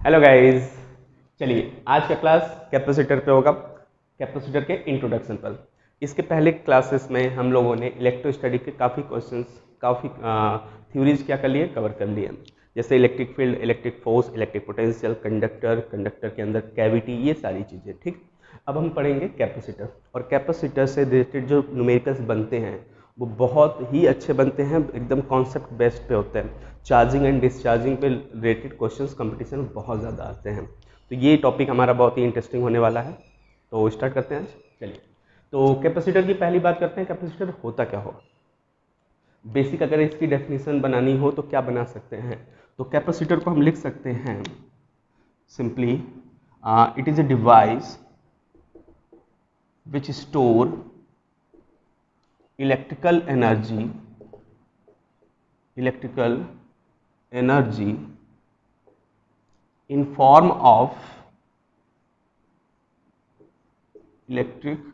Hello guys, चलिए आज का क्लास कैपेसिटर पे होगा, कैपेसिटर के इंट्रोडक्शन पर। इसके पहले क्लासेस में हम लोगों ने इलेक्ट्रोस्टैटिक के काफ़ी क्वेश्चंस, काफ़ी थ्योरीज क्या कर लिए, कवर कर लिए। जैसे electric field, electric force, electric potential, conductor, conductor के अंदर कैविटी, ये सारी चीज़ें। ठीक, अब हम पढ़ेंगे कैपेसिटर। और कैपेसिटर से रिलेटेड जो न्यूमेरिकल्स बनते हैं वो बहुत ही अच्छे बनते हैं, एकदम कॉन्सेप्ट बेस्ड पे होते हैं। चार्जिंग एंड डिस्चार्जिंग पे रिलेटेड क्वेश्चंस कंपटीशन में बहुत ज़्यादा आते हैं। तो ये टॉपिक हमारा बहुत ही इंटरेस्टिंग होने वाला है। तो स्टार्ट करते हैं आज। चलिए, तो कैपेसिटर की पहली बात करते हैं, कैपेसिटर होता क्या हो। बेसिक अगर इसकी डेफिनेशन बनानी हो तो क्या बना सकते हैं, तो कैपेसिटर को हम लिख सकते हैं simply, it is a device which store electrical energy in form of electric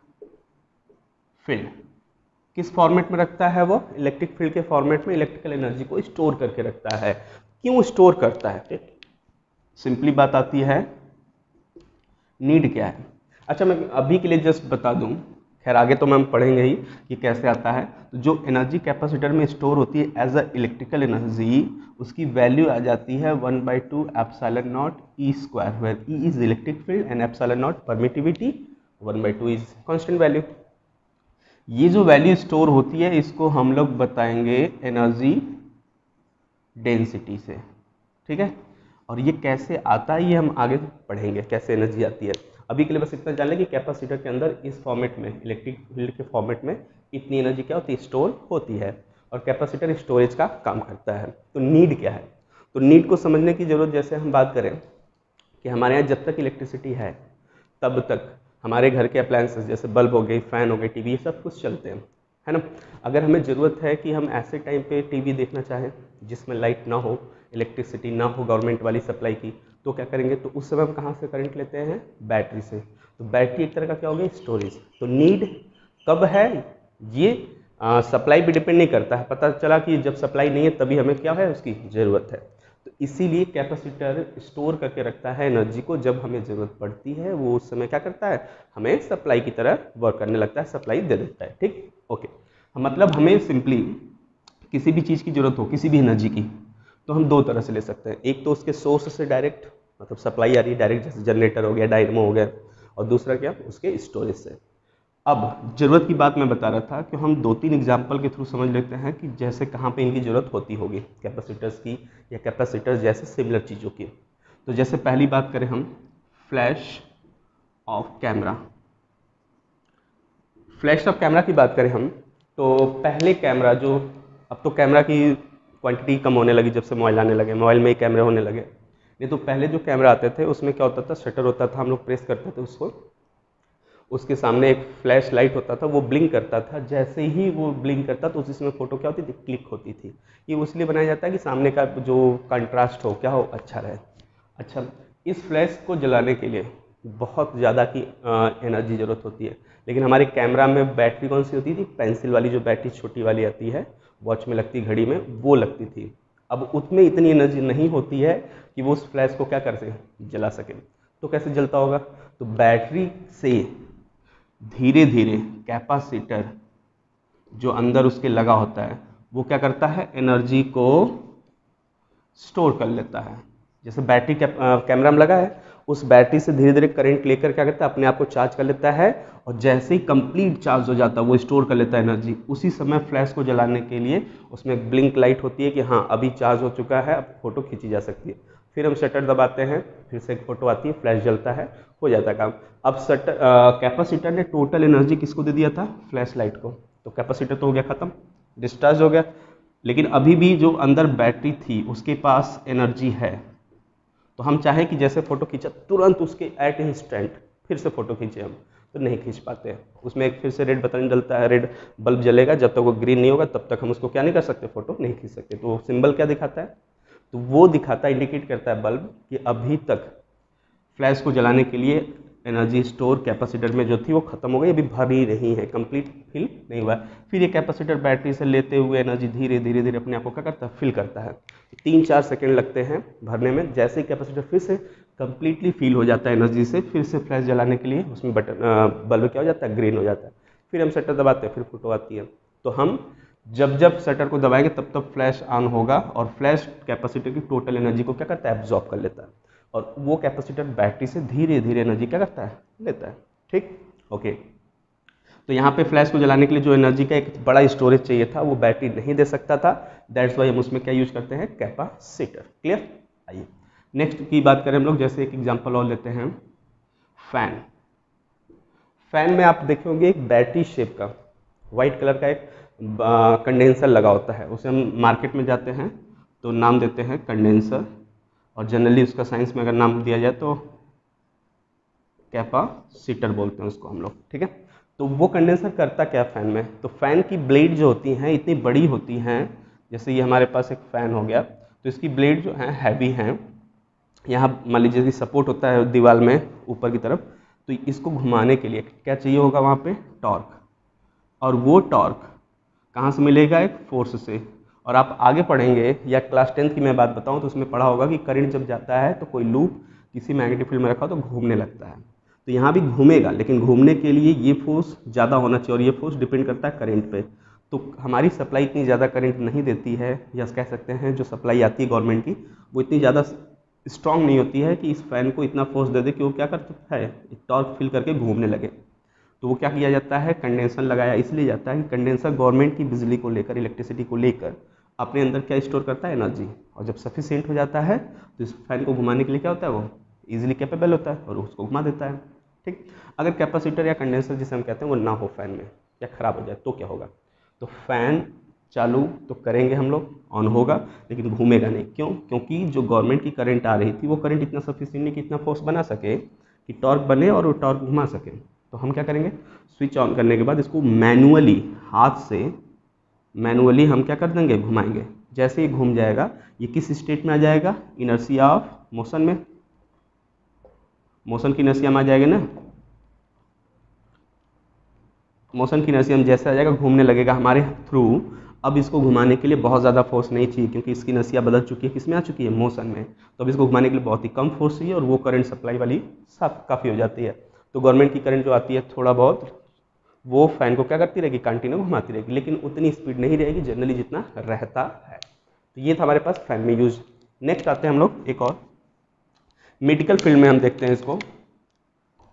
field. किस फॉर्मेट में रखता है वो, इलेक्ट्रिक फील्ड के फॉर्मेट में इलेक्ट्रिकल एनर्जी को स्टोर करके रखता है। क्यों स्टोर करता है, ठीक, सिंपली बात आती है नीड क्या है। अच्छा, मैं अभी के लिए जस्ट बता दूं, खैर आगे तो हम पढ़ेंगे ही कि कैसे आता है। तो जो एनर्जी कैपेसिटर में स्टोर होती है एज अ इलेक्ट्रिकल एनर्जी, उसकी वैल्यू आ जाती है 1/2 epsilon not E square, where E is electric field and epsilon not permittivity, 1/2 is constant value. ये जो वैल्यू स्टोर होती है इसको हम लोग बताएंगे एनर्जी डेंसिटी से, ठीक है। और ये कैसे आता है ये हम आगे पढ़ेंगे, कैसे एनर्जी आती है। अभी के लिए बस इतना जान लें कि कैपेसिटर के अंदर इस फॉर्मेट में, इलेक्ट्रिक फील्ड के फॉर्मेट में इतनी एनर्जी क्या होती है, स्टोर होती है। और कैपेसिटर स्टोरेज का काम करता है। तो नीड क्या है, तो नीड को समझने की जरूरत, जैसे हम बात करें कि हमारे यहाँ जब तक इलेक्ट्रिसिटी है तब तक हमारे घर के अप्लायंसेस जैसे बल्ब हो गई, फैन हो गई, टीवी, ये सब कुछ चलते हैं, है ना। अगर हमें ज़रूरत है कि हम ऐसे टाइम पे टीवी देखना चाहें जिसमें लाइट ना हो, इलेक्ट्रिसिटी ना हो गवर्नमेंट वाली सप्लाई की, तो क्या करेंगे, तो उस समय हम कहाँ से करंट लेते हैं, बैटरी से। तो बैटरी एक तरह का क्या हो गया, स्टोरेज। तो नीड कब है, ये सप्लाई पे डिपेंड नहीं करता है। पता चला कि जब सप्लाई नहीं है तभी हमें क्या है, उसकी ज़रूरत है। तो इसीलिए कैपेसिटर स्टोर करके रखता है एनर्जी को, जब हमें ज़रूरत पड़ती है वो उस समय क्या करता है, हमें सप्लाई की तरह वर्क करने लगता है, सप्लाई दे देता है, ठीक, ओके। मतलब हमें सिंपली किसी भी चीज़ की ज़रूरत हो, किसी भी एनर्जी की, तो हम दो तरह से ले सकते हैं। एक तो उसके सोर्स से डायरेक्ट, मतलब सप्लाई आ रही है डायरेक्ट, जैसे जनरेटर हो गया, डायनेमो हो गया। और दूसरा क्या, उसके स्टोरेज से। अब ज़रूरत की बात मैं बता रहा था कि हम 2-3 एग्जाम्पल के थ्रू समझ लेते हैं कि जैसे कहाँ पे इनकी ज़रूरत होती होगी, कैपेसिटर्स की या कैपेसिटर्स जैसे सिमिलर चीज़ों की। तो जैसे पहली बात करें हम, flash of camera. Flash of camera की बात करें हम, तो पहले कैमरा जो, अब तो कैमरा की क्वांटिटी कम होने लगी जब से मोबाइल आने लगे, मोबाइल में ही कैमरे होने लगे। नहीं तो पहले जो कैमरा आते थे उसमें क्या होता था, शटर होता था, हम लोग प्रेस करते थे उसको, उसके सामने एक फ्लैश लाइट होता था, वो ब्लिंक करता था। जैसे ही वो ब्लिंक करता तो उसी समय फोटो क्या होती थी, क्लिक होती थी। ये इसलिए बनाया जाता है कि सामने का जो कंट्रास्ट हो, क्या हो, अच्छा रहे। अच्छा, इस फ्लैश को जलाने के लिए बहुत ज़्यादा की एनर्जी ज़रूरत होती है। लेकिन हमारे कैमरा में बैटरी कौन सी होती थी, पेंसिल वाली जो बैटरी छोटी वाली आती है, वॉच में लगती, घड़ी में, वो लगती थी। अब उसमें इतनी एनर्जी नहीं होती है कि वो उस फ्लैश को क्या कर सके, जला सके। तो कैसे जलता होगा, तो बैटरी से धीरे धीरे कैपेसिटर जो अंदर उसके लगा होता है वो क्या करता है, एनर्जी को स्टोर कर लेता है। जैसे बैटरी कैमरा में लगा है, उस बैटरी से धीरे धीरे करंट लेकर क्या करता है, अपने आप को चार्ज कर लेता है। और जैसे ही कंप्लीट चार्ज हो जाता है वो स्टोर कर लेता है एनर्जी। उसी समय फ्लैश को जलाने के लिए उसमें एक ब्लिंक लाइट होती है कि हाँ अभी चार्ज हो चुका है, अब फोटो खींची जा सकती है। फिर हम शटर दबाते हैं, फिर से एक फोटो आती है, फ्लैश जलता है, हो जाता है काम। अब शटर कैपेसिटर ने टोटल एनर्जी किसको दे दिया था, फ्लैश लाइट को। तो कैपेसिटर तो हो गया खत्म, डिस्चार्ज हो गया। लेकिन अभी भी जो अंदर बैटरी थी उसके पास एनर्जी है। तो हम चाहे कि जैसे फोटो खींचा तुरंत उसके एट इंस्टेंट फिर से फोटो खींचे हम, तो नहीं खींच पाते हैं। उसमें एक फिर से रेड बटन जलता है, रेड बल्ब जलेगा, जब तक वो ग्रीन नहीं होगा तब तक हम उसको क्या नहीं कर सकते, फोटो नहीं खींच सकते। तो सिंबल क्या दिखाता है, तो वो दिखाता है, इंडिकेट करता है बल्ब कि अभी तक फ्लैश को जलाने के लिए एनर्जी स्टोर कैपेसिटर में जो थी वो खत्म हो गई, अभी भरी नहीं है, कंप्लीट फिल नहीं हुआ है। फिर ये कैपेसिटर बैटरी से लेते हुए एनर्जी धीरे धीरे धीरे अपने आप को क्या करता है, फिल करता है। 3-4 सेकेंड लगते हैं भरने में। जैसे ही कैपेसिटर फिर से कंप्लीटली फील हो जाता है एनर्जी से, फिर से फ्लैश जलाने के लिए उसमें बटन बल्ब क्या हो जाता है, ग्रीन हो जाता है। फिर हम शटर दबाते हैं, फिर फोटो आती है। तो हम जब जब शटर को दबाएंगे तब तब फ्लैश ऑन होगा, और फ्लैश कैपेसिटर की टोटल एनर्जी को क्या करता है, एब्जॉर्ब कर लेता है, और वो कैपेसिटर बैटरी से धीरे धीरे एनर्जी क्या करता है, लेता है। ठीक, ओके। तो यहाँ पे फ्लैश को जलाने के लिए जो एनर्जी का एक बड़ा स्टोरेज चाहिए था वो बैटरी नहीं दे सकता था, दैट्स वाई हम उसमें क्या यूज करते हैं, कैपेसिटर। क्लियर। आइए नेक्स्ट की बात करें हम लोग, जैसे एक एग्जांपल और लेते हैं, फैन। फैन में आप देखे होंगे एक बैटरी शेप का वाइट कलर का एक कंडेंसर लगा होता है, उसे हम मार्केट में जाते हैं तो नाम देते हैं कंडेंसर, और जनरली उसका साइंस में अगर नाम दिया जाए तो कैपेसिटर बोलते हैं उसको हम लोग। ठीक है, तो वो कंडेंसर करता क्या फैन में, तो फैन की ब्लेड जो होती हैं इतनी बड़ी होती हैं, जैसे ये हमारे पास एक फ़ैन हो गया, तो इसकी ब्लेड जो है हैवी हैं, यहाँ मान लीजिए कि सपोर्ट होता है दीवार में ऊपर की तरफ, तो इसको घुमाने के लिए क्या चाहिए होगा वहाँ पे, टॉर्क, और वो टॉर्क कहाँ से मिलेगा, एक फोर्स से। और आप आगे पढ़ेंगे या क्लास 10th की मैं बात बताऊँ तो उसमें पढ़ा होगा कि करंट जब जाता है तो कोई लूप किसी मैग्नेटिक फील्ड में रखा हो तो घूमने लगता है, तो यहाँ भी घूमेगा, लेकिन घूमने के लिए ये फोर्स ज़्यादा होना चाहिए, और ये फोर्स डिपेंड करता है करंट पे। तो हमारी सप्लाई इतनी ज़्यादा करंट नहीं देती है, या कह सकते हैं जो सप्लाई आती है गवर्नमेंट की वो इतनी ज़्यादा स्ट्रांग नहीं होती है कि इस फैन को इतना फोर्स दे दे कि वो क्या कर सकता है, टॉर्क फील करके घूमने लगे। तो वो क्या किया जाता है, कंडेंसर लगाया इसलिए जाता है कि कंडेंसर गवर्नमेंट की बिजली को लेकर, इलेक्ट्रिसिटी को लेकर अपने अंदर क्या स्टोर करता है, एनर्जी, और जब सफिशिएंट हो जाता है तो इस फैन को घुमाने के लिए क्या होता है, वो इजीली कैपेबल होता है और उसको घुमा देता है। ठीक, अगर कैपेसिटर या कंडेंसर जिसे हम कहते हैं वो ना हो फैन में या ख़राब हो जाए तो क्या होगा, तो फैन चालू तो करेंगे हम लोग, ऑन होगा, लेकिन घूमेगा नहीं। क्यों, क्योंकि जो गवर्नमेंट की करंट आ रही थी वो करंट इतना सफिशिएंट नहीं कि इतना फोर्स बना सके कि टॉर्क बने और वो टॉर्क घुमा सके। तो हम क्या करेंगे, स्विच ऑन करने के बाद इसको मैनुअली, हाथ से मैनुअली हम क्या कर देंगे, घुमाएंगे। जैसे ही घूम जाएगा ये किस स्टेट में आ जाएगा, इनर्शिया ऑफ मोशन में, मोशन की इनर्शिया में आ जाएगा ना, मोशन की इनर्शिया में जैसे आ जाएगा घूमने लगेगा हमारे थ्रू। अब इसको घुमाने के लिए बहुत ज़्यादा फोर्स नहीं चाहिए, क्योंकि इसकी इनर्शिया बदल चुकी है, किसमें आ चुकी है, मोशन में। तो अब इसको घुमाने के लिए बहुत ही कम फोर्स चाहिए, और वो करंट सप्लाई वाली सब काफ़ी हो जाती है। तो गवर्नमेंट की करंट जो आती है थोड़ा बहुत, वो फैन को क्या करती रहेगी, कंटिन्यू घुमाती रहेगी, लेकिन उतनी स्पीड नहीं रहेगी जनरली जितना रहता है। तो ये था हमारे पास फैन में यूज। नेक्स्ट आते हैं हम लोग एक और मेडिकल फील्ड में, हम देखते हैं इसको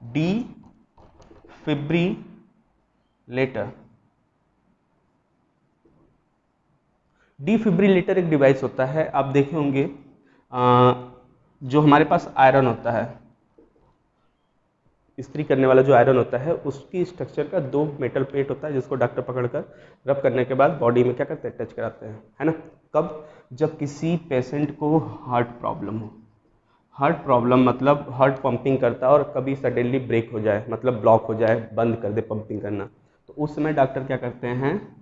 डिफिब्रिलेटर। डिफिब्रिलेटर एक डिवाइस होता है, आप देखे होंगे जो हमारे पास आयरन होता है, इस्त्री करने वाला जो आयरन होता है उसकी स्ट्रक्चर का 2 मेटल प्लेट होता है, जिसको डॉक्टर पकड़कर रब करने के बाद बॉडी में क्या करते हैं, टच कराते हैं, है ना। कब, जब किसी पेशेंट को हार्ट प्रॉब्लम हो, हार्ट प्रॉब्लम मतलब हार्ट पंपिंग करता है और कभी सडनली ब्रेक हो जाए, मतलब ब्लॉक हो जाए, बंद कर दे पंपिंग करना, तो उस समय डॉक्टर क्या करते हैं,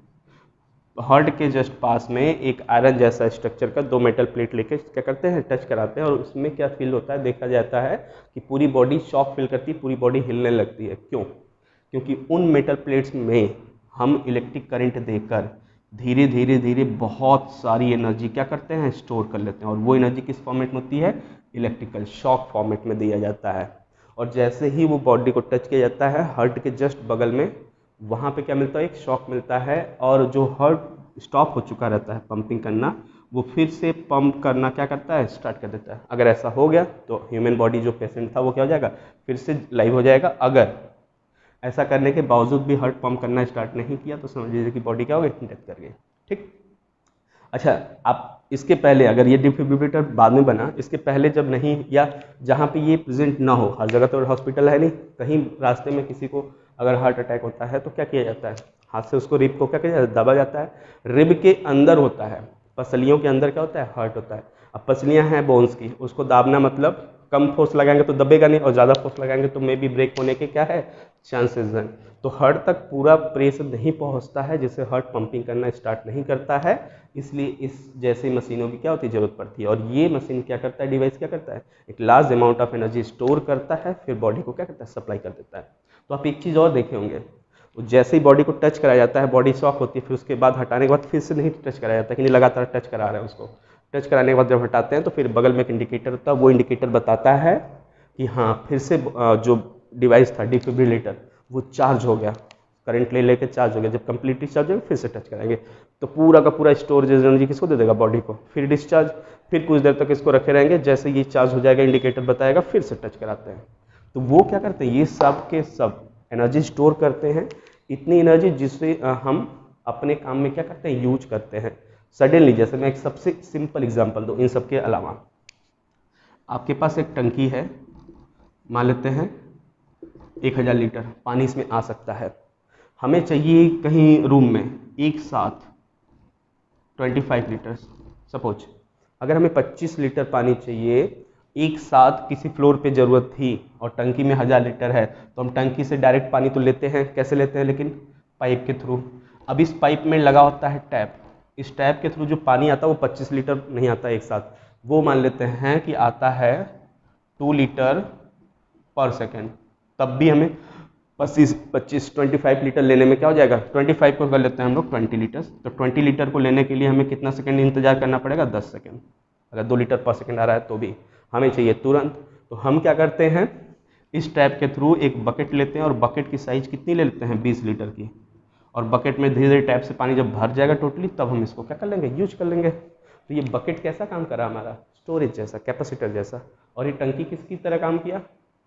हार्ट के जस्ट पास में एक आयरन जैसा स्ट्रक्चर का 2 मेटल प्लेट लेके क्या करते हैं, टच कराते हैं, और उसमें क्या फील होता है, देखा जाता है कि पूरी बॉडी शॉक फील करती है, पूरी बॉडी हिलने लगती है। क्यों, क्योंकि उन मेटल प्लेट्स में हम इलेक्ट्रिक करंट देकर धीरे धीरे धीरे बहुत सारी एनर्जी क्या करते हैं, स्टोर कर लेते हैं, और वो एनर्जी किस फॉर्मेट में होती है, इलेक्ट्रिकल शॉक फॉर्मेट में दिया जाता है। और जैसे ही वो बॉडी को टच किया जाता है हार्ट के जस्ट बगल में, वहाँ पे क्या मिलता है, एक शॉक मिलता है, और जो हार्ट स्टॉप हो चुका रहता है पंपिंग करना, वो फिर से पंप करना क्या करता है, स्टार्ट कर देता है। अगर ऐसा हो गया तो ह्यूमन बॉडी जो पेशेंट था वो क्या हो जाएगा, फिर से लाइव हो जाएगा। अगर ऐसा करने के बावजूद भी हार्ट पंप करना स्टार्ट नहीं किया तो समझ लीजिए कि बॉडी क्या हो गई, डेथ कर गई। ठीक, अच्छा, आप इसके पहले, अगर ये डिफिब्रिलेटर बाद में बना, इसके पहले जब नहीं, या जहाँ पे ये प्रेजेंट ना हो, हर जगह तो हॉस्पिटल है नहीं, कहीं रास्ते में किसी को अगर हार्ट अटैक होता है तो क्या किया जाता है, हाथ से उसको रिब को क्या किया जाता है, दबा जाता है। रिब के अंदर होता है, पसलियों के अंदर क्या होता है, हार्ट होता है। अब पसलियाँ हैं बोन्स की, उसको दाबना मतलब कम फोर्स लगाएंगे तो दबेगा नहीं, और ज़्यादा फोर्स लगाएंगे तो मे बी ब्रेक होने के क्या है, चांसेस हैं। तो हार्ट तक पूरा प्रेशर नहीं पहुंचता है, जिससे हार्ट पंपिंग करना स्टार्ट नहीं करता है, इसलिए इस जैसी मशीनों की क्या होती है, जरूरत पड़ती है। और ये मशीन क्या करता है, डिवाइस क्या करता है, एक large amount of energy store करता है, फिर बॉडी को क्या करता है, सप्लाई कर देता है। तो आप एक चीज़ और देखे होंगे, तो जैसे ही बॉडी को टच कराया जाता है बॉडी शॉक होती है, फिर उसके बाद हटाने के बाद फिर से नहीं टच कराया जाता है कि नहीं, लगातार टच करा रहा है उसको, टच कराने के बाद जब हटाते हैं तो फिर बगल में एक इंडिकेटर होता है, वो इंडिकेटर बताता है कि हाँ फिर से जो डिवाइस था डिफिब्रिलेटर वो चार्ज हो गया, करंट ले लेके चार्ज हो गया। जब कंप्लीटली चार्ज हो गया फिर से टच कराएंगे तो पूरा का पूरा स्टोरेज एनर्जी किसको दे देगा, बॉडी को। फिर डिस्चार्ज, फिर कुछ देर तक इसको रखे रहेंगे, जैसे ये चार्ज हो जाएगा इंडिकेटर बताएगा, फिर से टच कराते हैं। तो वो क्या करते हैं, ये सब के सब एनर्जी स्टोर करते हैं, इतनी एनर्जी जिससे हम अपने काम में क्या करते हैं, यूज करते हैं सडनली। जैसे मैं एक सबसे सिंपल एग्जांपल दूं इन सब के अलावा, आपके पास एक टंकी है, मान लेते हैं 1000 लीटर पानी इसमें आ सकता है। हमें चाहिए कहीं रूम में एक साथ 25 लीटर, सपोज अगर हमें 25 लीटर पानी चाहिए एक साथ किसी फ्लोर पे ज़रूरत थी और टंकी में 1000 लीटर है, तो हम टंकी से डायरेक्ट पानी तो लेते हैं, कैसे लेते हैं, लेकिन पाइप के थ्रू। अब इस पाइप में लगा होता है टैप, इस टैप के थ्रू जो पानी आता है वो 25 लीटर नहीं आता एक साथ, वो मान लेते हैं कि आता है 2 लीटर पर सेकेंड। तब भी हमें 25 लीटर लेने में क्या हो जाएगा, 25 को कर लेते हैं हम लोग 20 लीटर, तो 20 लीटर को लेने के लिए हमें कितना सेकंड इंतजार करना पड़ेगा, 10 सेकंड। अगर 2 लीटर पर सेकंड आ रहा है तो भी हमें चाहिए तुरंत। तो हम क्या करते हैं, इस टैप के थ्रू एक बकेट लेते हैं और बकेट की साइज कितनी ले लेते हैं, 20 लीटर की, और बकेट में धीरे धीरे टैप से पानी जब भर जाएगा टोटली तब हम इसको क्या कर लेंगे, यूज कर लेंगे। तो ये बकेट कैसा काम करा हमारा, स्टोरेज जैसा, कैपेसिटर जैसा। और ये टंकी किसकी तरह काम किया,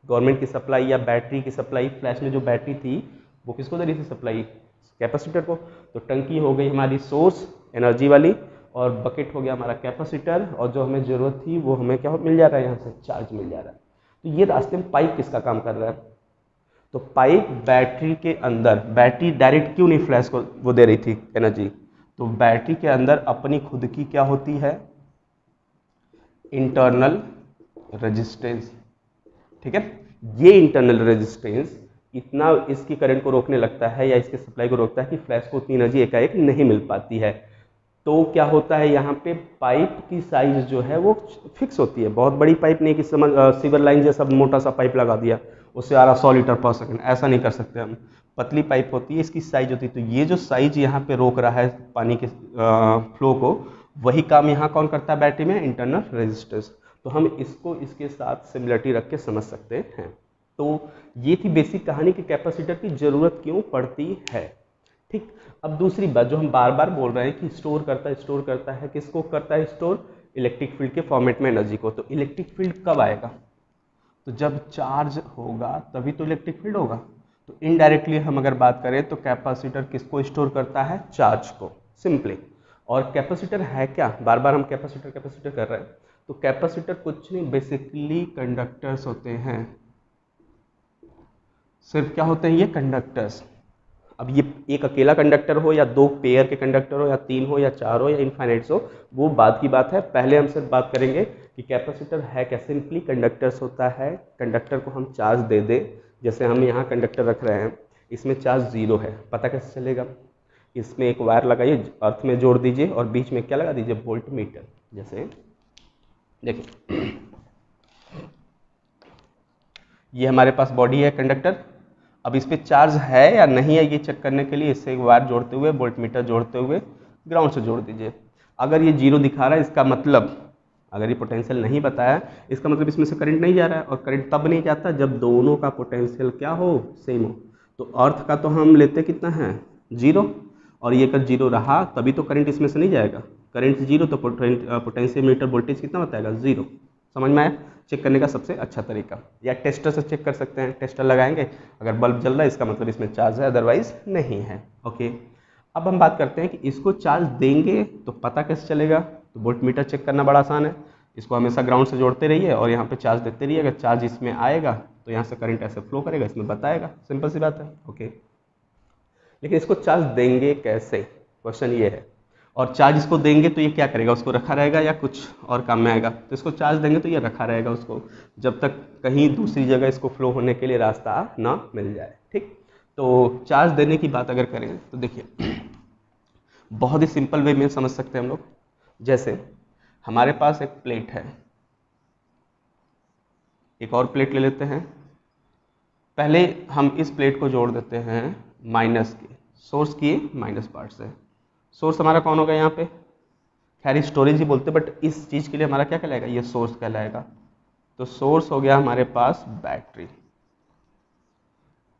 गवर्नमेंट की सप्लाई या बैटरी की सप्लाई। फ्लैश में जो बैटरी थी वो किसको दे रही थी सप्लाई, कैपेसिटर को। तो टंकी हो गई हमारी सोर्स एनर्जी वाली और बकेट हो गया हमारा कैपेसिटर, और जो हमें ज़रूरत थी वो हमें क्या मिल जा रहा है, यहाँ से चार्ज मिल जा रहा है। तो ये रास्ते में पाइप किसका काम कर रहा है, तो पाइप बैटरी के अंदर, बैटरी डायरेक्ट क्यों नहीं फ्लैश को वो दे रही थी एनर्जी, तो बैटरी के अंदर अपनी खुद की क्या होती है, इंटरनल रेजिस्टेंस। ठीक है, ये इंटरनल रेजिस्टेंस इतना इसकी करंट को रोकने लगता है या इसके सप्लाई को रोकता है कि फ्लैश को उतनी एनर्जी एकाएक नहीं मिल पाती है। तो क्या होता है, यहाँ पे पाइप की साइज जो है वो फिक्स होती है। बहुत बड़ी पाइप नहीं कि समझ सीवर लाइन जैसा मोटा सा पाइप लगा दिया उससे आ रहा 100 लीटर पर सेकंड, ऐसा नहीं कर सकते हम। पतली पाइप होती है, इसकी साइज होती है। तो ये जो साइज यहाँ पे रोक रहा है पानी के फ्लो को, वही काम यहाँ कौन करता है बैटरी में, इंटरनल रेजिस्टेंस। तो हम इसको इसके साथ सिमिलरिटी रख के समझ सकते हैं। तो ये थी बेसिक कहानी कि कैपेसिटर की ज़रूरत क्यों पड़ती है। ठीक, अब दूसरी बात जो हम बार बार बोल रहे हैं कि स्टोर करता है, किसको करता है स्टोर, इलेक्ट्रिक फील्ड के फॉर्मेट में एनर्जी को। तो इलेक्ट्रिक फील्ड कब आएगा, तो जब चार्ज होगा तभी तो इलेक्ट्रिक फील्ड होगा। तो इनडायरेक्टली हम अगर बात करें तो कैपेसिटर किसको स्टोर करता है, चार्ज को, सिंपली। और कैपेसिटर है क्या, बार बार हम कैपेसिटर कर रहे हैं, तो कैपेसिटर कुछ नहीं, बेसिकली कंडक्टर्स होते हैं। सिर्फ क्या होते हैं, ये कंडक्टर्स। अब ये एक अकेला कंडक्टर हो या दो पेयर के कंडक्टर हो या 3 हो या 4 हो या इनफाइनाइट्स हो, वो बात की बात है। पहले हम सिर्फ बात करेंगे कि कैपेसिटर है क्या। सिंपली कंडक्टर्स होता है, कंडक्टर को हम चार्ज दे दे, जैसे हम यहाँ कंडक्टर रख रहे हैं, इसमें चार्ज 0 है, पता कैसे चलेगा, इसमें एक वायर लगाइए, अर्थ में जोड़ दीजिए और बीच में क्या लगा दीजिए, वोल्ट मीटर। जैसे देखिए ये हमारे पास बॉडी है कंडक्टर, अब इस पर चार्ज है या नहीं है ये चेक करने के लिए इससे एक वायर जोड़ते हुए, वोल्ट मीटर जोड़ते हुए ग्राउंड से जोड़ दीजिए। अगर ये 0 दिखा रहा है, इसका मतलब, अगर ये पोटेंशियल नहीं बताया, इसका मतलब इसमें से करंट नहीं जा रहा है। और करंट तब नहीं जाता जब दोनों का पोटेंशियल क्या हो, सेम हो। तो अर्थ का तो हम लेते कितना है, 0, और ये अगर 0 रहा तभी तो करंट इसमें से नहीं जाएगा। करंट 0 तो पोटेंशियल मीटर वोल्टेज कितना बताएगा, 0। समझ में आया, चेक करने का सबसे अच्छा तरीका। या टेस्टर से चेक कर सकते हैं, टेस्टर लगाएंगे, अगर बल्ब जल रहा है इसका मतलब इसमें चार्ज है, अदरवाइज नहीं है। ओके, अब हम बात करते हैं कि इसको चार्ज देंगे तो पता कैसे चलेगा। तो वोल्ट मीटर चेक करना बड़ा आसान है, इसको हमेशा ग्राउंड से जोड़ते रहिए और यहाँ पे चार्ज देते रहिए। अगर चार्ज इसमें आएगा तो यहाँ से करंट ऐसे फ्लो करेगा, इसमें बताएगा, सिंपल सी बात है। ओके, लेकिन इसको चार्ज देंगे कैसे, क्वेश्चन ये है। और चार्ज इसको देंगे तो ये क्या करेगा, उसको रखा रहेगा या कुछ और काम में आएगा। तो इसको चार्ज देंगे तो ये रखा रहेगा उसको, जब तक कहीं दूसरी जगह इसको फ्लो होने के लिए रास्ता ना मिल जाए। ठीक, तो चार्ज देने की बात अगर करें तो देखिए बहुत ही सिंपल वे में समझ सकते हैं हम लोग। जैसे हमारे पास एक प्लेट है, एक और प्लेट ले लेते हैं। पहले हम इस प्लेट को जोड़ देते हैं माइनस के, सोर्स की माइनस पार्ट से। सोर्स हमारा कौन होगा यहाँ पे, खैर स्टोरेज ही बोलते हैं, बट इस चीज़ के लिए हमारा क्या कहलाएगा, ये सोर्स कहलाएगा। तो सोर्स हो गया हमारे पास बैटरी।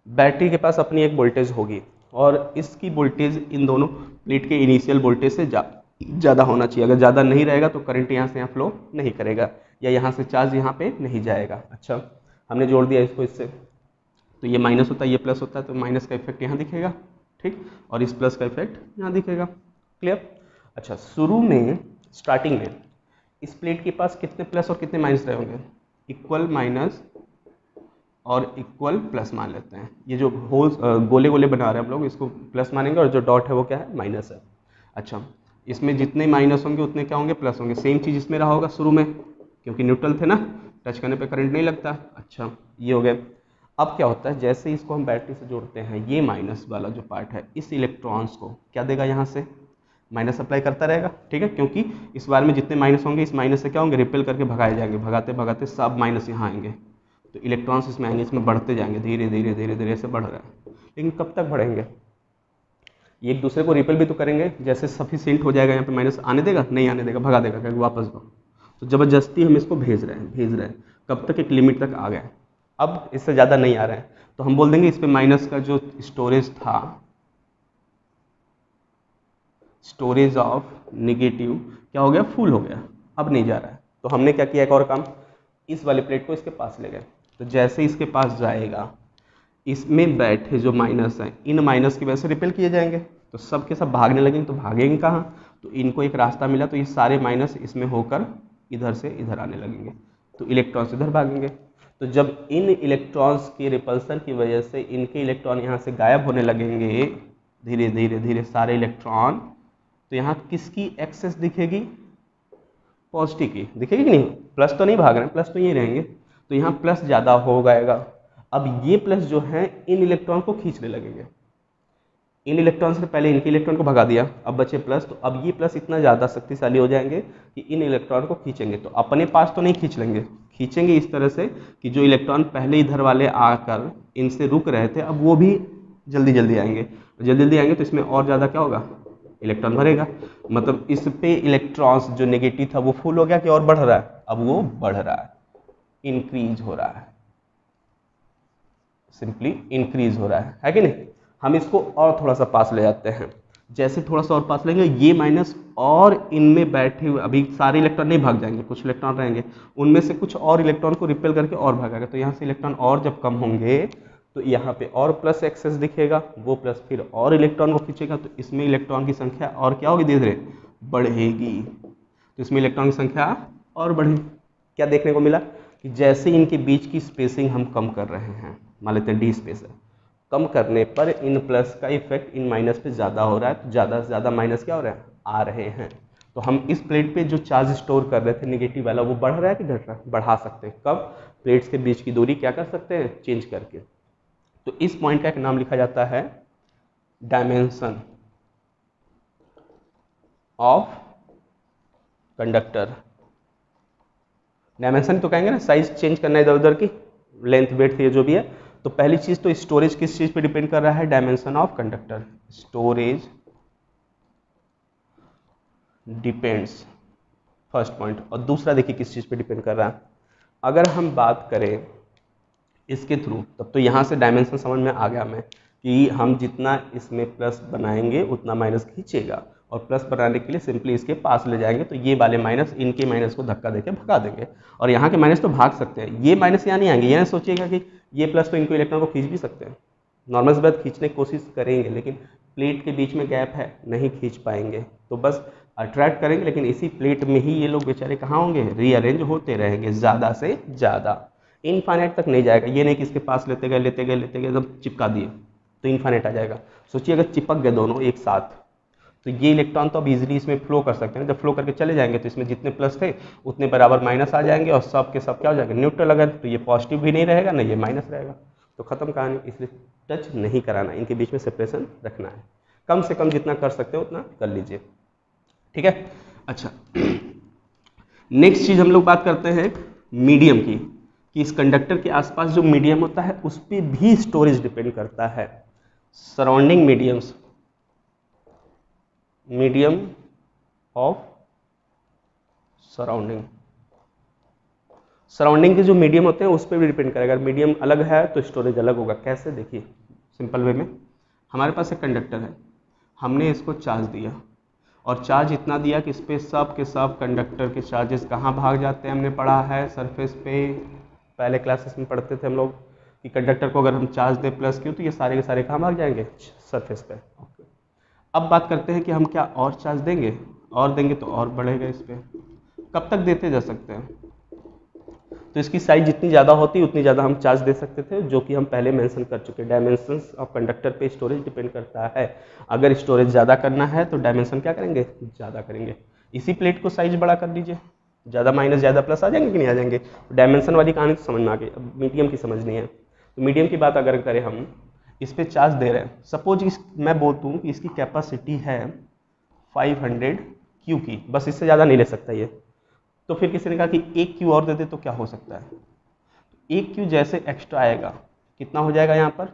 बैटरी के पास अपनी एक वोल्टेज होगी और इसकी वोल्टेज इन दोनों प्लेट के इनिशियल वोल्टेज से ज़्यादा होना चाहिए। अगर ज़्यादा नहीं रहेगा तो करंट यहाँ से यहाँ फ्लो नहीं करेगा या यहाँ से चार्ज यहाँ पे नहीं जाएगा। अच्छा, हमने जोड़ दिया इसको इससे, तो ये माइनस होता है, ये प्लस होता है, तो माइनस का इफेक्ट यहाँ दिखेगा, ठीक, और इस प्लस का इफेक्ट यहाँ दिखेगा। क्लियर? अच्छा, शुरू में स्टार्टिंग में इस प्लेट के पास कितने प्लस और कितने माइनस रहे होंगे, इक्वल माइनस और इक्वल प्लस मान लेते हैं। ये जो होल गोले गोले बना रहे हैं हम लोग, इसको प्लस मानेंगे और जो डॉट है वो क्या है, माइनस है। अच्छा, इसमें जितने माइनस होंगे उतने क्या होंगे, प्लस होंगे। सेम चीज़ इसमें रहा होगा शुरू में, क्योंकि न्यूट्रल थे ना, टच करने पे करंट नहीं लगता। अच्छा, ये हो गए। अब क्या होता है, जैसे इसको हम बैटरी से जोड़ते हैं, ये माइनस वाला जो पार्ट है इस इलेक्ट्रॉन्स को क्या देगा, यहाँ से माइनस सप्लाई करता रहेगा, ठीक है, क्योंकि इस बार में जितने माइनस होंगे इस माइनस से क्या होंगे, रिपेल करके भगाए जाएंगे, भगाते भगाते सब माइनस यहाँ आएंगे, तो इलेक्ट्रॉन्स इसमें आएंगे, इसमें बढ़ते जाएंगे, धीरे धीरे धीरे धीरे से बढ़ रहा है। लेकिन कब तक बढ़ेंगे, ये एक दूसरे को रिपेल भी तो करेंगे, जैसे सफिशिएंट हो जाएगा यहाँ पे माइनस आने देगा, नहीं आने देगा, भगा देगा, क्योंकि वापस दो। तो ज़बरदस्ती हम इसको भेज रहे हैं, कब तक, एक लिमिट तक आ गए। अब इससे ज़्यादा नहीं आ रहे हैं, तो हम बोल देंगे इस पे माइनस का जो स्टोरेज था, स्टोरेज ऑफ नेगेटिव क्या हो गया, फुल हो गया, अब नहीं जा रहा है। तो हमने क्या किया, एक और काम, इस वाले प्लेट को इसके पास ले गए। तो जैसे इसके पास जाएगा, इसमें बैठे जो माइनस हैं, इन माइनस की वजह से रिपेल किए जाएंगे, तो सब के सब भागने लगेंगे। तो भागेंगे कहाँ, तो इनको एक रास्ता मिला, तो ये सारे माइनस इसमें होकर इधर से इधर आने लगेंगे, तो इलेक्ट्रॉन्स इधर भागेंगे। तो जब इन इलेक्ट्रॉन्स की रिपल्सन की वजह से इनके इलेक्ट्रॉन यहाँ से गायब होने लगेंगे, धीरे धीरे धीरे सारे इलेक्ट्रॉन, तो यहाँ किसकी एक्सेस दिखेगी, पॉजिटिव की दिखेगी कि नहीं, प्लस तो नहीं भाग रहे हैं, प्लस तो यही रहेंगे, तो यहाँ प्लस ज़्यादा हो जाएगा। अब ये प्लस जो है इन इलेक्ट्रॉन को खींचने लगेंगे, इन इलेक्ट्रॉन से पहले इनके इलेक्ट्रॉन को भगा दिया, अब बचे प्लस, तो अब ये प्लस इतना ज़्यादा शक्तिशाली हो जाएंगे कि इन इलेक्ट्रॉन को खींचेंगे। तो अपने पास तो नहीं खींच लेंगे, खींचेंगे इस तरह से कि जो इलेक्ट्रॉन पहले इधर वाले आकर इनसे रुक रहे थे, अब वो भी जल्दी जल्दी आएंगे, जल्दी जल्दी आएंगे, तो इसमें और ज़्यादा क्या होगा, इलेक्ट्रॉन भरेगा। मतलब इस पे इलेक्ट्रॉन्स जो नेगेटिव था वो फुल हो गया कि और बढ़ रहा है, अब वो बढ़ रहा है, इंक्रीज हो रहा है, सिंपली इंक्रीज हो रहा है कि नहीं। हम इसको और थोड़ा सा पास ले जाते हैं, जैसे थोड़ा सा और पास लेंगे, ये माइनस और इनमें बैठे हुए अभी सारे इलेक्ट्रॉन नहीं भाग जाएंगे, कुछ इलेक्ट्रॉन रहेंगे, उनमें से कुछ और इलेक्ट्रॉन को रिपेल करके और भागेगा। तो यहाँ से इलेक्ट्रॉन और जब कम होंगे तो यहाँ पे और प्लस एक्सेस दिखेगा, वो प्लस फिर और इलेक्ट्रॉन को खींचेगा, तो इसमें इलेक्ट्रॉन की संख्या और क्या होगी, धीरे धीरे बढ़ेगी, तो इसमें इलेक्ट्रॉन की संख्या और बढ़ी। क्या देखने को मिला कि जैसे इनके बीच की स्पेसिंग हम कम कर रहे हैं, मान लेते हैं डी स्पेस है, कम करने पर इन प्लस का इफेक्ट इन माइनस पे ज़्यादा हो रहा है, तो ज़्यादा से ज़्यादा माइनस क्या हो रहा है, आ रहे हैं। तो हम इस प्लेट पे जो चार्ज स्टोर कर रहे थे नेगेटिव वाला, वो बढ़ रहा है कि घट रहा है, बढ़ा सकते हैं। कब, प्लेट्स के बीच की दूरी क्या कर सकते हैं, चेंज करके। तो इस पॉइंट का एक नाम लिखा जाता है डायमेंशन ऑफ कंडक्टर। डायमेंशन तो कहेंगे ना, साइज चेंज करना इधर उधर की, लेंथ वेथ ये जो भी है। तो पहली चीज तो स्टोरेज किस चीज पे डिपेंड कर रहा है, dimension of conductor, storage depends, first point. और दूसरा देखिए किस चीज पे डिपेंड कर रहा है, अगर हम बात करें इसके थ्रू, तब तो यहाँ से डायमेंशन समझ में आ गया हमें कि हम जितना इसमें प्लस बनाएंगे उतना माइनस खींचेगा, और प्लस बनाने के लिए सिंपली इसके पास ले जाएंगे, तो ये वाले माइनस इनके माइनस को धक्का देके भगा देंगे, और यहाँ के माइनस तो भाग सकते हैं, ये माइनस यहाँ नहीं आएंगे। ये सोचिएगा कि ये प्लस तो इनको इलेक्ट्रॉन को खींच भी सकते हैं, नॉर्मल से बात खींचने की कोशिश करेंगे, लेकिन प्लेट के बीच में गैप है, नहीं खींच पाएंगे, तो बस अट्रैक्ट करेंगे, लेकिन इसी प्लेट में ही ये लोग बेचारे कहाँ होंगे, रीअरेंज होते रहेंगे ज़्यादा से ज़्यादा, इनफाइनाइट तक नहीं जाएगा। ये नहीं कि इसके पास लेते गए एकदम चिपका दिए तो इनफाइनाइट आ जाएगा। सोचिए अगर चिपक गए दोनों एक साथ, तो ये इलेक्ट्रॉन तो अब इजीली इसमें फ्लो कर सकते हैं, जब फ्लो करके चले जाएंगे तो इसमें जितने प्लस थे उतने बराबर माइनस आ जाएंगे, और सब के सब क्या हो जाएगा, न्यूट्रल। अगर तो ये पॉजिटिव भी नहीं रहेगा ना ये माइनस रहेगा, तो खत्म कहानी। इसलिए टच नहीं कराना, इनके बीच में सेपरेशन रखना है, कम से कम जितना कर सकते हो उतना कर लीजिए, ठीक है। अच्छा, नेक्स्ट चीज हम लोग बात करते हैं मीडियम की, कि इस कंडक्टर के आसपास जो मीडियम होता है उस पर भी स्टोरेज डिपेंड करता है। Surrounding mediums, medium of surrounding. Surrounding के जो मीडियम होते हैं उस पर भी डिपेंड करेगा। अगर मीडियम अलग है तो स्टोरेज अलग होगा। कैसे, देखिए सिंपल वे में, हमारे पास एक कंडक्टर है, हमने इसको चार्ज दिया और चार्ज इतना दिया कि इस पर सब के सब कंडक्टर के चार्जेस कहाँ भाग जाते हैं। हमने पढ़ा है सरफेस पे, पहले क्लासेस में पढ़ते थे हम लोग कि कंडक्टर को अगर हम चार्ज दें प्लस क्यू तो ये सारे के सारे कहाँ भाग जाएंगे, सरफेस पे। ओके, अब बात करते हैं कि हम क्या और चार्ज देंगे, और देंगे तो और बढ़ेगा इस पर। कब तक देते जा सकते हैं, तो इसकी साइज जितनी ज़्यादा होती उतनी ज़्यादा हम चार्ज दे सकते थे, जो कि हम पहले मेंशन कर चुके। डायमेंशंस ऑफ कंडक्टर पे स्टोरेज डिपेंड करता है। अगर स्टोरेज ज़्यादा करना है तो डायमेंशन क्या करेंगे, ज़्यादा करेंगे। इसी प्लेट को साइज बड़ा कर लीजिए, ज़्यादा माइनस ज़्यादा प्लस आ जाएंगे कि नहीं आ जाएंगे। डायमेंशन वाली कहानी तो समझ में आ गई, अब मीडियम की समझनी है। तो मीडियम की बात अगर करें, हम इस पर चार्ज दे रहे हैं, सपोज मैं बोलता हूँ कि इसकी कैपेसिटी है 500 क्यू की, बस इससे ज़्यादा नहीं ले सकता ये। तो फिर किसी ने कहा कि एक क्यू और दे दे तो क्या हो सकता है, एक क्यू जैसे एक्स्ट्रा आएगा कितना हो जाएगा यहाँ पर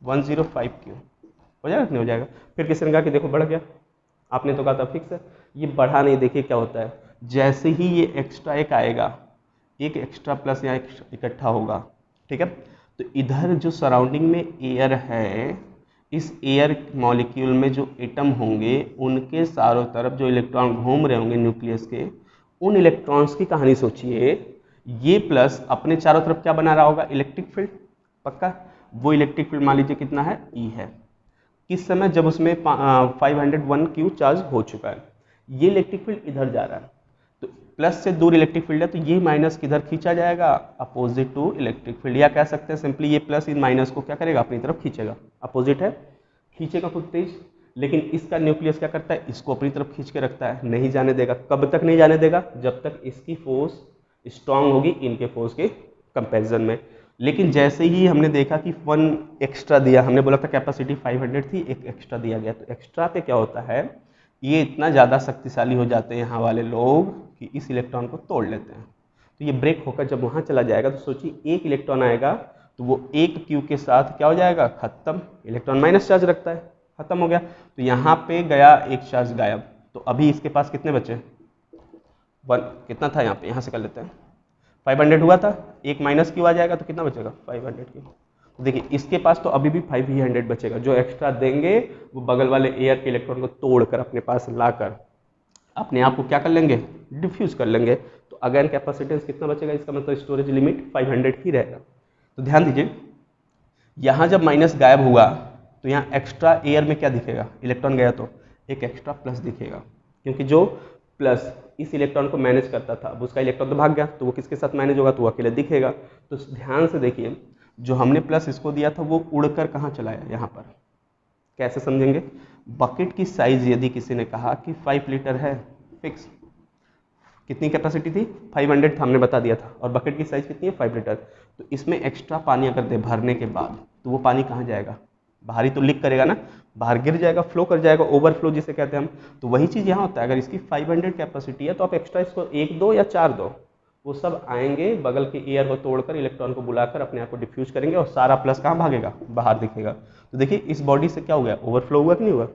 105 क्यू हो जाएगा कि नहीं हो जाएगा। फिर किसी ने कहा कि देखो बढ़ गया, आपने तो कहा था फिक्स है, ये बढ़ा नहीं। देखिए क्या होता है, जैसे ही ये एक्स्ट्रा एक आएगा, एक एक्स्ट्रा प्लस यहाँ इकट्ठा होगा, ठीक है। तो इधर जो सराउंडिंग में एयर है, इस एयर मॉलिक्यूल में जो एटम होंगे उनके चारों तरफ जो इलेक्ट्रॉन घूम रहे होंगे न्यूक्लियस के, उन इलेक्ट्रॉन्स की कहानी सोचिए। ये प्लस अपने चारों तरफ क्या बना रहा होगा, इलेक्ट्रिक फील्ड, पक्का। वो इलेक्ट्रिक फील्ड मान लीजिए कितना है, ई है। किस समय, जब उसमें 501 क्यू चार्ज हो चुका है। ये इलेक्ट्रिक फील्ड इधर जा रहा है, तो प्लस से दूर इलेक्ट्रिक फील्ड है, तो ये माइनस किधर खींचा जाएगा, अपोजिट टू इलेक्ट्रिक फील्ड। या कह सकते हैं सिंपली ये प्लस इन माइनस को क्या करेगा, अपनी तरफ खींचेगा। अपोजिट है, खींचेगा खुद तेज, लेकिन इसका न्यूक्लियस क्या करता है, इसको अपनी तरफ खींच के रखता है, नहीं जाने देगा। कब तक नहीं जाने देगा, जब तक इसकी फोर्स स्ट्रांग होगी इनके फोर्स के कंपैरिजन में। लेकिन जैसे ही हमने देखा कि 1 एक्स्ट्रा दिया, हमने बोला था कैपेसिटी 500 थी, एक एक्स्ट्रा दिया गया, तो एक्स्ट्रा पे क्या होता है, ये इतना ज़्यादा शक्तिशाली हो जाते हैं यहाँ वाले लोग कि इस इलेक्ट्रॉन को तोड़ लेते हैं। तो ये ब्रेक होकर जब वहाँ चला जाएगा, तो सोचिए एक इलेक्ट्रॉन आएगा तो वो एक क्यू के साथ क्या हो जाएगा, खत्म। इलेक्ट्रॉन माइनस चार्ज रखता है, खत्म हो गया। तो यहाँ पे गया एक चार्ज गायब, तो अभी इसके पास कितने बचे, 1 कितना था यहाँ पे, यहाँ से कर लेते हैं, 500 हुआ था, एक माइनस क्यू आ जाएगा तो कितना बचेगा, 500 क्यू। तो देखिए इसके पास तो अभी भी 500 बचेगा। जो एक्स्ट्रा देंगे वो बगल वाले एयर के इलेक्ट्रॉन को तोड़कर अपने पास लाकर अपने आप को क्या कर लेंगे, डिफ्यूज कर लेंगे। तो अगेन कैपेसिटेंस कितना बचेगा, इसका मतलब स्टोरेज लिमिट 500 ही रहेगा। तो ध्यान दीजिए, यहाँ जब माइनस गायब हुआ तो यहाँ एक्स्ट्रा एयर में क्या दिखेगा, इलेक्ट्रॉन गया तो एक एक्स्ट्रा प्लस दिखेगा, क्योंकि जो प्लस इस इलेक्ट्रॉन को मैनेज करता था, अब उसका इलेक्ट्रॉन तो भाग गया, तो वो किसके साथ मैनेज होगा, तो वो अकेले दिखेगा। तो ध्यान से देखिए, जो हमने प्लस इसको दिया था वो उड़कर कहाँ चला है, यहाँ पर। कैसे समझेंगे, बकेट की साइज यदि किसी ने कहा कि 5 लीटर है, फिक्स, कितनी कैपेसिटी थी 500 था, हमने बता दिया था, और बकेट की साइज कितनी है 5 लीटर। तो इसमें एक्स्ट्रा पानी अगर दे भरने के बाद, तो वो पानी कहाँ जाएगा, बाहर ही तो लीक करेगा ना, बाहर गिर जाएगा, फ्लो कर जाएगा, ओवरफ्लो जिसे कहते हैं हम। तो वही चीज़ यहाँ होता है, अगर इसकी 500 कैपेसिटी है तो आप एक्स्ट्रा इसको 1 दो या 4 दो, वो सब आएंगे बगल के एयर को तोड़कर इलेक्ट्रॉन को बुलाकर अपने आप को डिफ्यूज करेंगे, और सारा प्लस कहाँ भागेगा, बाहर दिखेगा। तो देखिए इस बॉडी से क्या हुआ, ओवरफ्लो हुआ कि नहीं हुआ।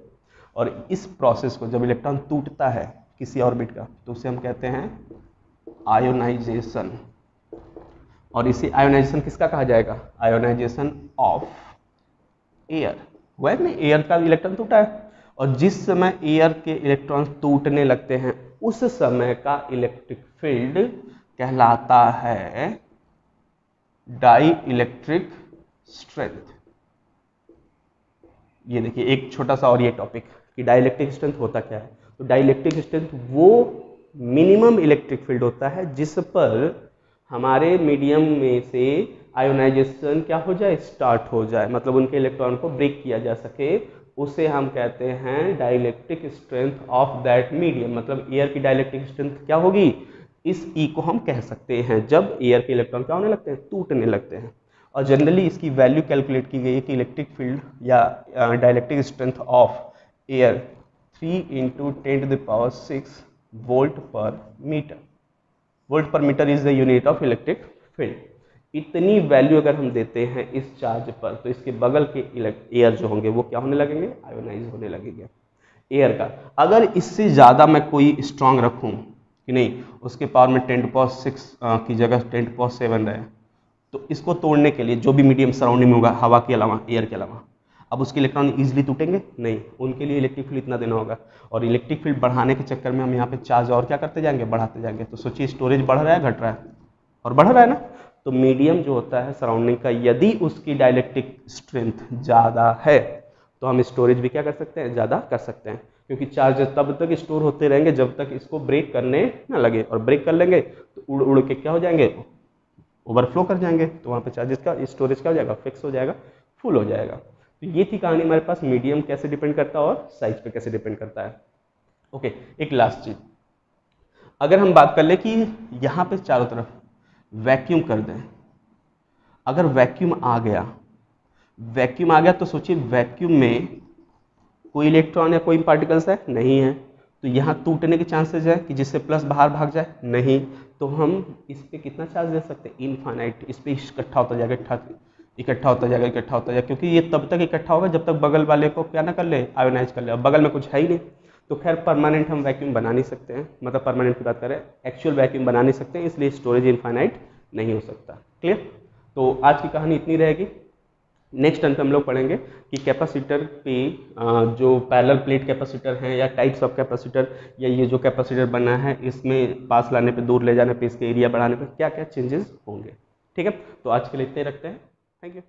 और इस प्रोसेस को जब इलेक्ट्रॉन टूटता है किसी ऑर्बिट का, तो उसे हम कहते हैं आयोनाइजेशन। और इसी आयोनाइजेशन किसका कहा जाएगा, आयोनाइजेशन ऑफ एयर। हुआ नहीं, एयर का इलेक्ट्रॉन टूटा है, और जिस समय एयर के इलेक्ट्रॉन टूटने लगते हैं उस समय का इलेक्ट्रिक फील्ड कहलाता है डाई इलेक्ट्रिक स्ट्रेंथ। ये देखिए एक छोटा सा और ये टॉपिक कि डाई इलेक्ट्रिक स्ट्रेंथ होता क्या है। तो डाई इलेक्ट्रिक स्ट्रेंथ वो मिनिमम इलेक्ट्रिक फील्ड होता है जिस पर हमारे मीडियम में से आयोनाइजेशन क्या हो जाए, स्टार्ट हो जाए, मतलब उनके इलेक्ट्रॉन को ब्रेक किया जा सके, उसे हम कहते हैं dielectric strength of that medium. मतलब एयर की डाइलेक्ट्रिक स्ट्रेंथ क्या होगी, इस ई को हम कह सकते हैं जब एयर के इलेक्ट्रॉन क्या होने लगते हैं, टूटने लगते हैं। और जनरली इसकी वैल्यू कैलकुलेट की गई है कि इलेक्ट्रिक फील्ड या dielectric strength of air 3 × 10⁶ volt per metre. Volt per metre is the unit of electric field. इतनी वैल्यू अगर हम देते हैं इस चार्ज पर, तो इसके बगल के एयर जो होंगे वो क्या होने लगेंगे, आयोनाइज होने लगेंगे एयर का। अगर इससे ज़्यादा मैं कोई स्ट्रांग रखूं कि कि नहीं, उसके पावर में 10⁻6 की जगह 10⁻7 रहे, तो इसको तोड़ने के लिए जो भी मीडियम सराउंडिंग में होगा हवा के अलावा, एयर के अलावा, अब उसके इलेक्ट्रॉन ईजिली टूटेंगे नहीं, उनके लिए इलेक्ट्रिक फील्ड इतना देना होगा। और इलेक्ट्रिक फील्ड बढ़ाने के चक्कर में हम यहाँ पे चार्ज और क्या करते जाएंगे, बढ़ाते जाएंगे। तो सोचिए स्टोरेज बढ़ रहा है घट रहा है, और बढ़ रहा है ना। तो मीडियम जो होता है सराउंडिंग का, यदि उसकी डाइलेक्ट्रिक स्ट्रेंथ ज़्यादा है तो हम स्टोरेज भी क्या कर सकते हैं, ज़्यादा कर सकते हैं, क्योंकि चार्ज तब तक स्टोर होते रहेंगे जब तक इसको ब्रेक करने ना लगे, और ब्रेक कर लेंगे तो उड़ उड़ के क्या हो जाएंगे, ओवरफ्लो कर जाएंगे, तो वहाँ पे चार्जेस का स्टोरेज क्या हो जाएगा, फिक्स हो जाएगा, फुल हो जाएगा। तो ये थी कहानी हमारे पास, मीडियम कैसे डिपेंड करता है और साइज पे कैसे डिपेंड करता है। ओके, एक लास्ट चीज, अगर हम बात कर ले कि यहाँ पे चारों तरफ वैक्यूम कर दें, अगर वैक्यूम आ गया तो सोचिए वैक्यूम में कोई इलेक्ट्रॉन या कोई पार्टिकल्स है नहीं है, तो यहाँ टूटने के चांसेस है कि जिससे प्लस बाहर भाग जाए नहीं, तो हम इस पर कितना चार्ज दे सकते हैं, इनफाइनाइट, इस पर इकट्ठा होता जाएगा, इकट्ठा होता जाएगा, क्योंकि ये तब तक इकट्ठा होगा जब तक बगल वाले को क्या ना कर ले, आयोनाइज कर ले। अब बगल में कुछ है ही नहीं, तो खैर परमानेंट हम वैक्यूम बना नहीं सकते हैं, मतलब परमानेंट की बात करें, एक्चुअल वैक्यूम बना नहीं सकते हैं, इसलिए स्टोरेज इनफाइनाइट नहीं हो सकता। क्लियर? तो आज की कहानी इतनी रहेगी। नेक्स्ट टर्म पे हम लोग पढ़ेंगे कि कैपेसिटर पे जो पैरेलल प्लेट कैपेसिटर हैं या टाइप्स ऑफ कैपेसिटर, या ये जो कैपेसिटर बना है इसमें पास लाने पे, दूर ले जाने पे, इसके एरिया बढ़ाने पे क्या क्या चेंजेस होंगे। ठीक है, तो आज के लिए इतने रखते हैं। Thank you.